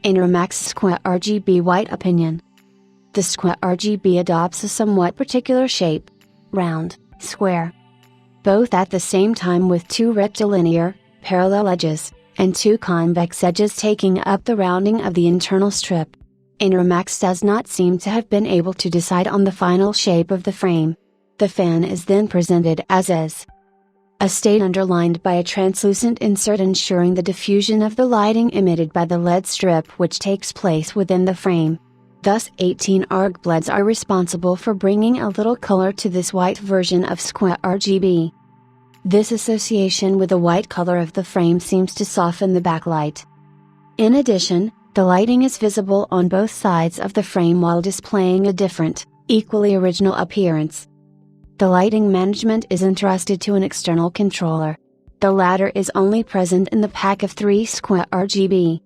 Enermax SquA RGB White opinion. The SquA RGB adopts a somewhat particular shape. Round, square. Both at the same time with two rectilinear, parallel edges, and two convex edges taking up the rounding of the internal strip. Enermax does not seem to have been able to decide on the final shape of the frame. The fan is then presented as is. A state underlined by a translucent insert ensuring the diffusion of the lighting emitted by the LED strip which takes place within the frame. Thus 18 arc LEDs are responsible for bringing a little color to this white version of SquA RGB. This association with the white color of the frame seems to soften the backlight. In addition, the lighting is visible on both sides of the frame while displaying a different, equally original appearance. The lighting management is entrusted to an external controller. The latter is only present in the pack of 3 SquA RGB.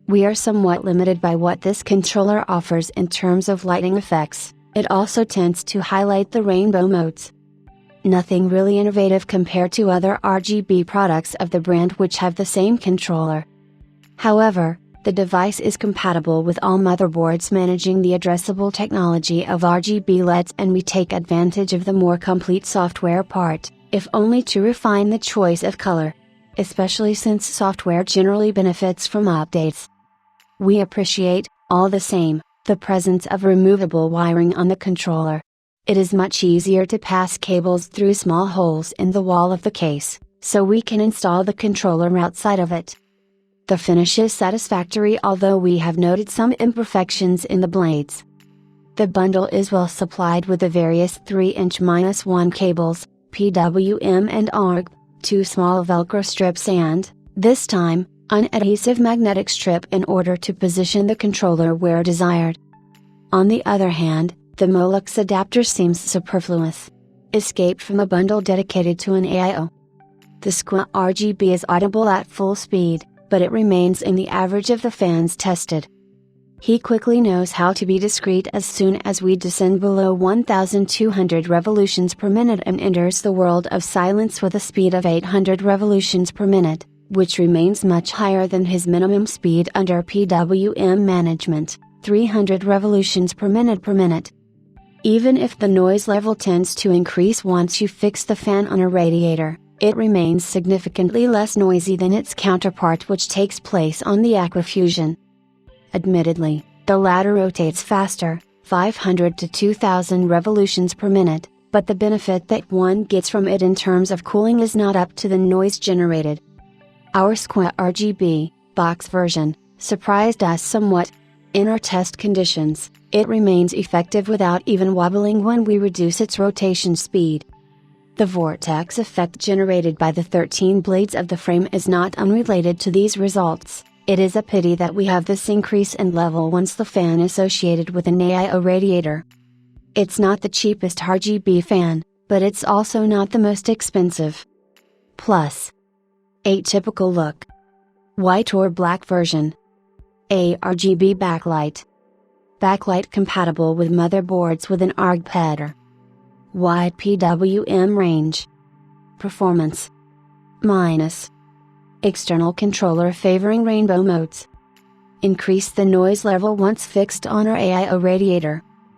We are somewhat limited by what this controller offers in terms of lighting effects. It also tends to highlight the rainbow modes. Nothing really innovative compared to other RGB products of the brand which have the same controller. However, the device is compatible with all motherboards managing the addressable technology of RGB LEDs, and we take advantage of the more complete software part, if only to refine the choice of color. Especially since software generally benefits from updates. We appreciate, all the same, the presence of removable wiring on the controller. It is much easier to pass cables through small holes in the wall of the case, so we can install the controller outside of it. The finish is satisfactory, although we have noted some imperfections in the blades. The bundle is well supplied with the various 3" -1 cables, PWM and ARG, 2 small Velcro strips and, this time, an adhesive magnetic strip in order to position the controller where desired. On the other hand, the Molex adapter seems superfluous. Escaped from a bundle dedicated to an AIO. The SquA RGB is audible at full speed, but it remains in the average of the fans tested. He quickly knows how to be discreet as soon as we descend below 1200 revolutions per minute and enters the world of silence with a speed of 800 revolutions per minute, which remains much higher than his minimum speed under PWM management, 300 revolutions per minute. Even if the noise level tends to increase once you fix the fan on a radiator, it remains significantly less noisy than its counterpart which takes place on the Aquafusion. Admittedly, the latter rotates faster, 500 to 2000 revolutions per minute, but the benefit that one gets from it in terms of cooling is not up to the noise generated. Our SquA RGB, box version, surprised us somewhat. In our test conditions, it remains effective without even wobbling when we reduce its rotation speed. The vortex effect generated by the 13 blades of the frame is not unrelated to these results. It is a pity that we have this increase in level once the fan associated with an AIO radiator. It's not the cheapest RGB fan, but it's also not the most expensive. Plus, atypical look. White or black version. RGB backlight. Backlight compatible with motherboards with an ARG header. Wide PWM range. Performance. Minus. External controller favoring rainbow modes. Increase the noise level once fixed on our AIO radiator.